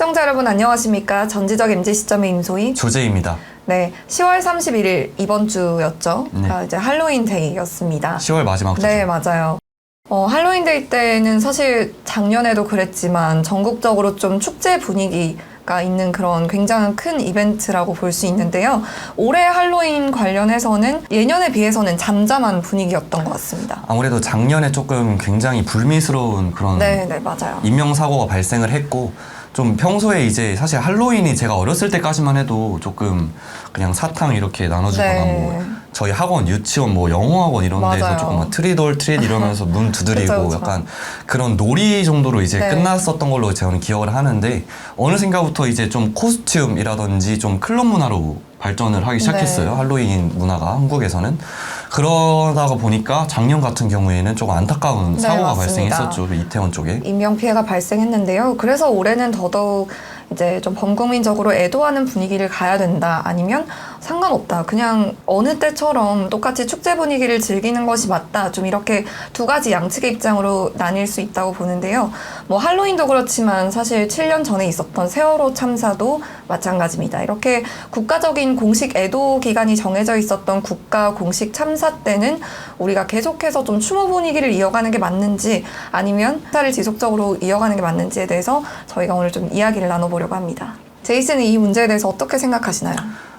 시청자 여러분 안녕하십니까? 전지적 MZ 시점의 임소희 조재입니다. 네, 10월 31일 이번 주였죠. 네. 이제 할로윈 데이였습니다. 10월 마지막 주죠. 네, 맞아요. 할로윈 데이 때는 사실 작년에도 그랬지만 전국적으로 좀 축제 분위기가 있는 그런 굉장히 큰 이벤트라고 볼 수 있는데요. 올해 할로윈 관련해서는 예년에 비해서는 잠잠한 분위기였던 것 같습니다. 아무래도 작년에 조금 굉장히 불미스러운 그런 네, 맞아요. 인명사고가 발생을 했고, 좀 평소에 이제 사실 할로윈이 제가 어렸을 때까지만 해도 조금 그냥 사탕 이렇게 나눠주거나 네. 뭐 저희 학원, 유치원, 뭐 영어학원 이런 데서 맞아요. 조금 막 트릿 올 트릿 이러면서 문 두드리고 그쵸. 약간 그런 놀이 정도로 이제 네. 끝났었던 걸로 저는 기억을 하는데, 어느샌가부터 이제 좀 코스튬이라든지 좀 클럽 문화로 발전을 하기 시작했어요. 네. 할로윈 문화가 한국에서는. 그러다가 보니까 작년 같은 경우에는 조금 안타까운 네, 사고가 맞습니다. 발생했었죠. 이태원 쪽에. 인명피해가 발생했는데요. 그래서 올해는 더더욱 이제 좀 범국민적으로 애도하는 분위기를 가야 된다. 아니면 상관없다. 그냥 어느 때처럼 똑같이 축제 분위기를 즐기는 것이 맞다. 좀 이렇게 두 가지 양측의 입장으로 나뉠 수 있다고 보는데요. 뭐 할로윈도 그렇지만 사실 7년 전에 있었던 세월호 참사도 마찬가지입니다. 이렇게 국가적인 공식 애도 기간이 정해져 있었던 국가 공식 참사 때는 우리가 계속해서 좀 추모 분위기를 이어가는 게 맞는지 아니면 행사를 지속적으로 이어가는 게 맞는지에 대해서 저희가 오늘 좀 이야기를 나눠보려고 합니다. 제이슨은 이 문제에 대해서 어떻게 생각하시나요?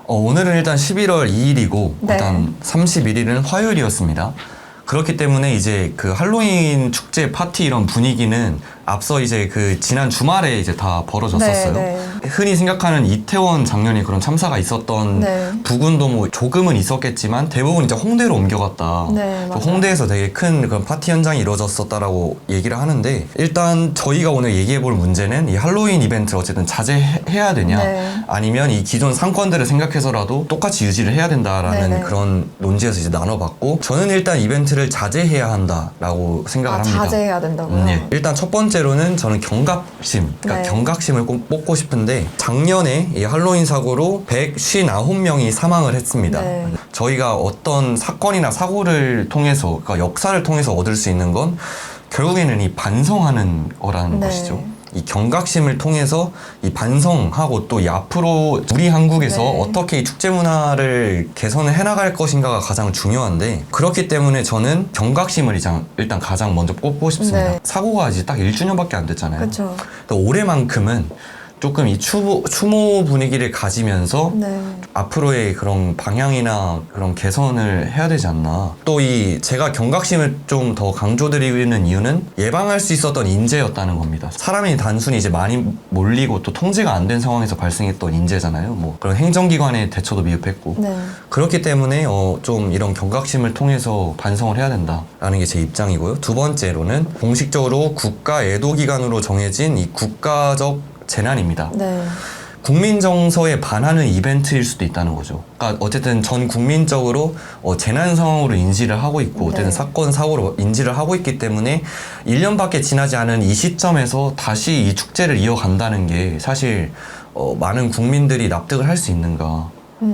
오늘은 일단 11월 2일이고 네. 일단 31일은 화요일이었습니다. 그렇기 때문에 이제 그 할로윈 축제 파티 이런 분위기는 앞서 이제 그 지난 주말에 이제 다 벌어졌었어요. 네. 흔히 생각하는 이태원 작년에 그런 참사가 있었던 네. 부근도 뭐 조금은 있었겠지만 대부분 이제 홍대로 옮겨갔다. 네, 맞아요. 홍대에서 되게 큰 그런 파티 현장이 이루어졌었다라고 얘기를 하는데, 일단 저희가 오늘 얘기해볼 문제는 이 할로윈 이벤트를 어쨌든 자제해야 되냐, 네. 아니면 이 기존 상권들을 생각해서라도 똑같이 유지를 해야 된다라는 네네. 그런 논지에서 이제 나눠봤고, 저는 일단 이벤트를 자제해야 한다라고 생각을 합니다. 자제해야 된다고요? 네. 일단 첫 번째로는 저는 경각심, 그러니까 네. 경각심을 꼭 뽑고 싶은데, 작년에 이 할로윈 사고로 159명이 사망을 했습니다. 네. 저희가 어떤 사건이나 사고를 통해서, 그러니까 역사를 통해서 얻을 수 있는 건 결국에는 이 반성하는 거라는 네. 것이죠. 이 경각심을 통해서 이 반성하고 또 이 앞으로 우리 한국에서 네. 어떻게 이 축제 문화를 개선을 해나갈 것인가가 가장 중요한데, 그렇기 때문에 저는 경각심을 일단 가장 먼저 뽑고 싶습니다. 네. 사고가 이제 딱 1주년밖에 안 됐잖아요. 그렇죠. 또 올해만큼은 조금 이 추모 분위기를 가지면서 네. 앞으로의 그런 방향이나 그런 개선을 해야 되지 않나. 또 제가 경각심을 좀 더 강조드리는 이유는 예방할 수 있었던 인재였다는 겁니다. 사람이 단순히 이제 많이 몰리고 또 통제가 안 된 상황에서 발생했던 인재잖아요. 뭐 그런 행정기관의 대처도 미흡했고. 네. 그렇기 때문에 좀 이런 경각심을 통해서 반성을 해야 된다라는 게 제 입장이고요. 두 번째로는 공식적으로 국가 애도기간으로 정해진 이 국가적 재난입니다. 네. 국민 정서에 반하는 이벤트일 수도 있다는 거죠. 그러니까 어쨌든 전 국민적으로 재난 상황으로 인지를 하고 있고, 어쨌든 네. 사건 사고로 인지를 하고 있기 때문에 1년밖에 지나지 않은 이 시점에서 다시 이 축제를 이어간다는 게 사실 많은 국민들이 납득을 할 수 있는가,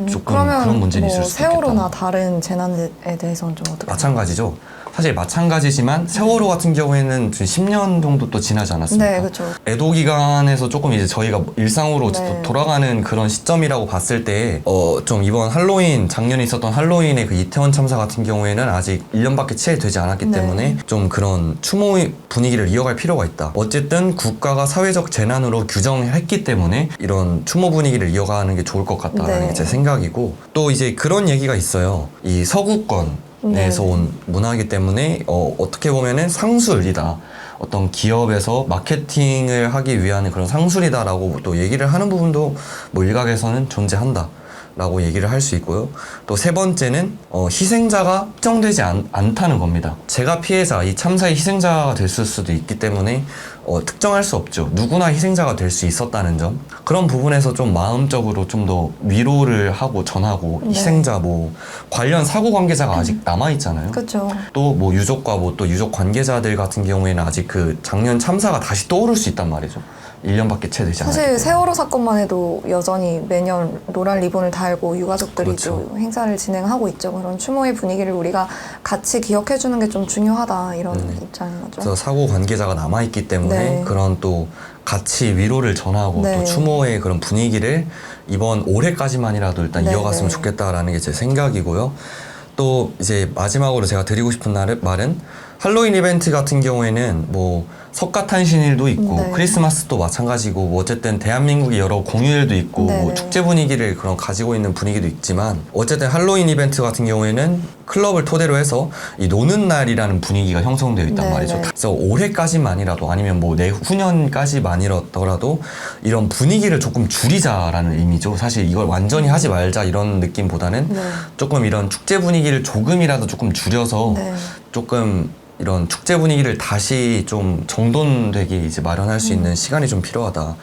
조금 그러면 그런 문제는 뭐 있을 수 있겠다. 세월호나 다른 재난에 대해서는 좀 어떻게 마찬가지죠. 사실 마찬가지지만 세월호 같은 경우에는 10년 정도 또 지나지 않았습니까? 네, 그렇죠. 애도 기간에서 조금 이제 저희가 일상으로 네. 돌아가는 그런 시점이라고 봤을 때, 좀 이번 할로윈, 작년에 있었던 할로윈의 그 이태원 참사 같은 경우에는 아직 1년밖에 채 되지 않았기 네. 때문에 좀 그런 추모 분위기를 이어갈 필요가 있다. 어쨌든 국가가 사회적 재난으로 규정했기 때문에 이런 추모 분위기를 이어가는 게 좋을 것 같다라는 네. 게 제 생각이고, 또 이제 그런 얘기가 있어요. 이 서구권 에서 네. 온 문화이기 때문에 어떻게 보면은 상술이다. 어떤 기업에서 마케팅을 하기 위한 그런 상술이다라고 또 얘기를 하는 부분도 뭐 일각에서는 존재한다. 라고 얘기를 할 수 있고요. 또 세 번째는 희생자가 특정되지 않다는 겁니다. 제가 피해자, 이 참사의 희생자가 됐을 수도 있기 때문에 특정할 수 없죠. 누구나 희생자가 될 수 있었다는 점. 그런 부분에서 좀 마음적으로 좀 더 위로를 하고 전하고, 네. 희생자 뭐 관련 사고 관계자가 아직 남아있잖아요. 그렇죠. 또 뭐 유족과 뭐 또 유족 관계자들 같은 경우에는 아직 그 작년 참사가 다시 떠오를 수 있단 말이죠. 1년밖에 채 되지 않아요. 사실 세월호 사건만 해도 여전히 매년 노란 리본을 달고 유가족들이 그렇죠. 또 행사를 진행하고 있죠. 그런 추모의 분위기를 우리가 같이 기억해주는 게 좀 중요하다 이런 입장인 거죠. 그래서 사고 관계자가 남아있기 때문에 네. 그런 또 같이 위로를 전하고 네. 또 추모의 그런 분위기를 이번 올해까지만이라도 일단 네, 이어갔으면 네. 좋겠다라는 게 제 생각이고요. 또 이제 마지막으로 제가 드리고 싶은 말은 할로윈 이벤트 같은 경우에는 뭐 석가탄신일도 있고 네. 크리스마스도 마찬가지고 뭐 어쨌든 대한민국의 여러 공휴일도 있고 네, 뭐 네. 축제 분위기를 그런 가지고 있는 분위기도 있지만 어쨌든 할로윈 이벤트 같은 경우에는 클럽을 토대로 해서 이 노는 날이라는 분위기가 형성되어 있단 네, 말이죠. 네. 그래서 올해까지만이라도 아니면 뭐 내후년까지만이라도 이런 분위기를 조금 줄이자라는 의미죠. 사실 이걸 완전히 하지 말자 이런 느낌보다는 네. 조금 이런 축제 분위기를 조금이라도 조금 줄여서 네. 조금 이런 축제 분위기를 다시 좀 정돈되게 이제 마련할 수 있는 시간이 좀 필요하다.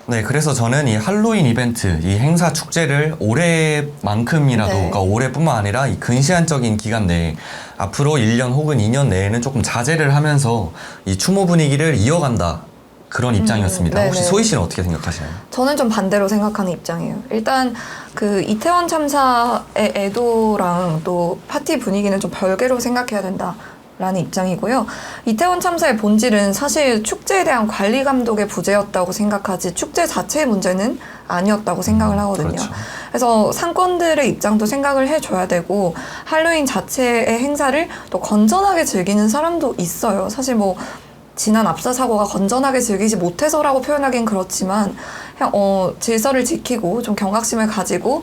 네, 그래서 저는 이 할로윈 이벤트, 이 행사 축제를 올해만큼이라도, 네. 그러니까 올해뿐만 아니라 이 근시안적인 기간 내에 앞으로 1년 혹은 2년 내에는 조금 자제를 하면서 이 추모 분위기를 이어간다. 그런 입장이었습니다. 네네. 혹시 소희 씨는 어떻게 생각하시나요? 저는 좀 반대로 생각하는 입장이에요. 일단 그 이태원 참사의 애도랑 또 파티 분위기는 좀 별개로 생각해야 된다라는 입장이고요. 이태원 참사의 본질은 사실 축제에 대한 관리 감독의 부재였다고 생각하지 축제 자체의 문제는 아니었다고 생각을 하거든요. 그렇죠. 그래서 상권들의 입장도 생각을 해줘야 되고 할로윈 자체의 행사를 또 건전하게 즐기는 사람도 있어요. 사실 뭐 지난 압사 사고가 건전하게 즐기지 못해서라고 표현하긴 그렇지만 그냥 질서를 지키고 좀 경각심을 가지고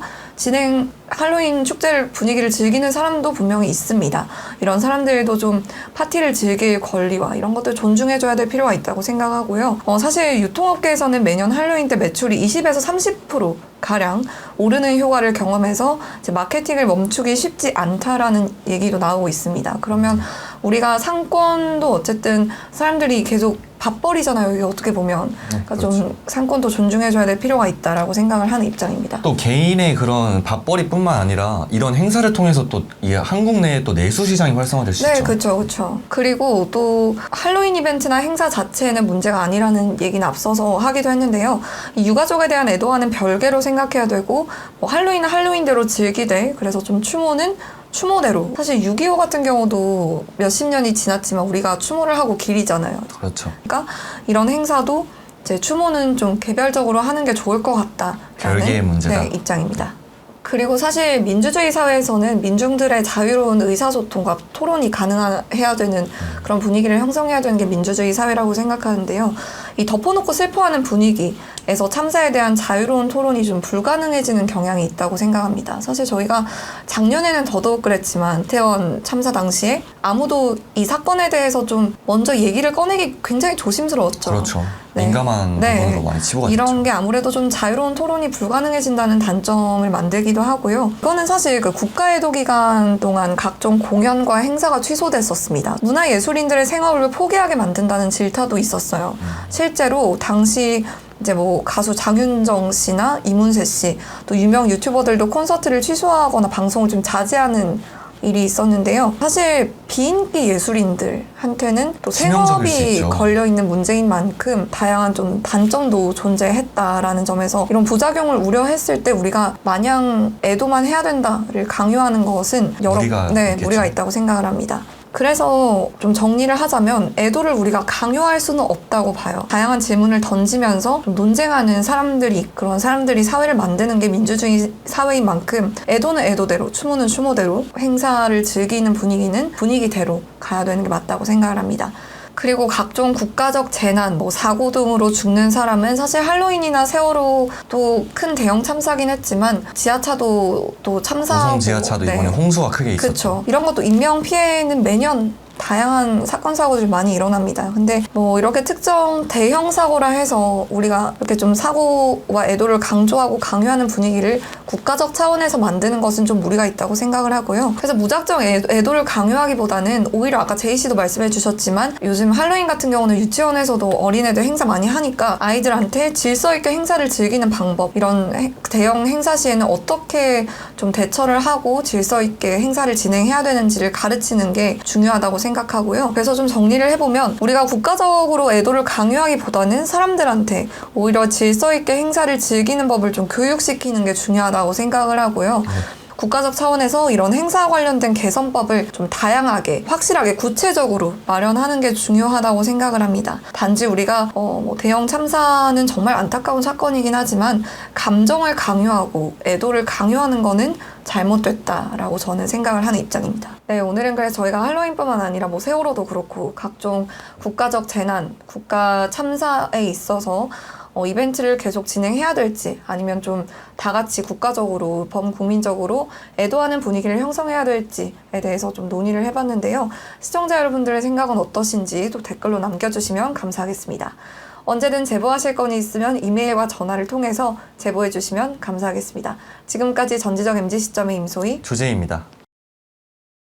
할로윈 축제를 분위기를 즐기는 사람도 분명히 있습니다. 이런 사람들도 좀 파티를 즐길 권리와 이런 것들 존중해줘야 될 필요가 있다고 생각하고요. 사실 유통업계에서는 매년 할로윈 때 매출이 20에서 30% 가량 오르는 효과를 경험해서 이제 마케팅을 멈추기 쉽지 않다라는 얘기도 나오고 있습니다. 그러면 우리가 상권도 어쨌든 사람들이 계속 밥벌이잖아요. 이게 어떻게 보면. 그러니까 그렇죠. 좀 상권도 존중해줘야 될 필요가 있다라고 생각을 하는 입장입니다. 또 개인의 그런 밥벌이뿐만 아니라 이런 행사를 통해서 또 이 한국 내에 또 내수 시장이 활성화될 수 네, 있죠. 그렇죠, 그렇죠. 그리고 또 할로윈 이벤트나 행사 자체는 문제가 아니라는 얘기는 앞서서 하기도 했는데요. 이 유가족에 대한 애도와는 별개로 생각해야 되고, 뭐 할로윈은 할로윈대로 즐기되, 그래서 좀 추모는 추모대로. 사실 6.25 같은 경우도 몇십 년이 지났지만 우리가 추모를 하고 기리잖아요. 그렇죠. 그러니까 이런 행사도 이제 추모는 좀 개별적으로 하는 게 좋을 것 같다라는 별개의 문제다. 네, 입장입니다. 그리고 사실 민주주의 사회에서는 민중들의 자유로운 의사소통과 토론이 가능해야 되는 그런 분위기를 형성해야 되는 게 민주주의 사회라고 생각하는데요. 이 덮어놓고 슬퍼하는 분위기에서 참사에 대한 자유로운 토론이 좀 불가능해지는 경향이 있다고 생각합니다. 사실 저희가 작년에는 더더욱 그랬지만 이태원 참사 당시에 아무도 이 사건에 대해서 좀 먼저 얘기를 꺼내기 굉장히 조심스러웠죠. 그렇죠. 네. 민감한 네. 부분으로 많이 치부가 이런 됐죠. 게 아무래도 좀 자유로운 토론이 불가능해진다는 단점을 만들기도 하고요. 이거는 사실 그 국가애도 기간 동안 각종 공연과 행사가 취소됐었습니다. 문화예술인들의 생업을 포기하게 만든다는 질타도 있었어요. 실제로 당시 이제 뭐 가수 장윤정 씨나 이문세 씨, 또 유명 유튜버들도 콘서트를 취소하거나 방송을 좀 자제하는 일이 있었는데요. 사실 비인기 예술인들한테는 또 치명적일 수 생업이 있죠. 걸려있는 문제인 만큼 다양한 좀 단점도 존재했다라는 점에서 이런 부작용을 우려했을 때 우리가 마냥 애도만 해야 된다를 강요하는 것은 무리가 있겠죠. 무리가 있다고 생각을 합니다. 그래서 좀 정리를 하자면 애도를 우리가 강요할 수는 없다고 봐요. 다양한 질문을 던지면서 좀 논쟁하는 그런 사람들이 사회를 만드는 게 민주주의 사회인 만큼 애도는 애도대로, 추모는 추모대로, 행사를 즐기는 분위기는 분위기대로 가야 되는 게 맞다고 생각을 합니다. 그리고 각종 국가적 재난, 뭐 사고 등으로 죽는 사람은 사실 할로윈이나 세월호도 큰 대형 참사긴 했지만 지하차도 또 참사하고 고성 지하차도 이번에 홍수가 크게 있었죠. 그렇죠. 이런 것도 인명 피해는 매년 다양한 사건 사고들이 많이 일어납니다. 근데 뭐 이렇게 특정 대형 사고라 해서 우리가 이렇게 좀 사고와 애도를 강조하고 강요하는 분위기를 국가적 차원에서 만드는 것은 좀 무리가 있다고 생각을 하고요. 그래서 무작정 애도를 강요하기보다는 오히려 아까 제이 씨도 말씀해 주셨지만 요즘 할로윈 같은 경우는 유치원에서도 어린애들 행사 많이 하니까 아이들한테 질서 있게 행사를 즐기는 방법, 이런 대형 행사 시에는 어떻게 좀 대처를 하고 질서 있게 행사를 진행해야 되는지를 가르치는 게 중요하다고 생각합니다. 생각하고요. 그래서 좀 정리를 해보면 우리가 국가적으로 애도를 강요하기보다는 사람들한테 오히려 질서 있게 행사를 즐기는 법을 좀 교육시키는 게 중요하다고 생각을 하고요. 국가적 차원에서 이런 행사 관련된 개선법을 좀 다양하게, 확실하게, 구체적으로 마련하는 게 중요하다고 생각을 합니다. 단지 우리가 대형 참사는 정말 안타까운 사건이긴 하지만 감정을 강요하고 애도를 강요하는 거는 잘못됐다라고 저는 생각을 하는 입장입니다. 네, 오늘은 그래서 저희가 할로윈뿐만 아니라 세월호도 그렇고 각종 국가적 재난, 국가 참사에 있어서 이벤트를 계속 진행해야 될지 아니면 좀 다 같이 국가적으로 범국민적으로 애도하는 분위기를 형성해야 될지에 대해서 좀 논의를 해봤는데요. 시청자 여러분들의 생각은 어떠신지 또 댓글로 남겨주시면 감사하겠습니다. 언제든 제보하실 건이 있으면 이메일과 전화를 통해서 제보해 주시면 감사하겠습니다. 지금까지 전지적 MZ 시점의 임소희 조재희입니다.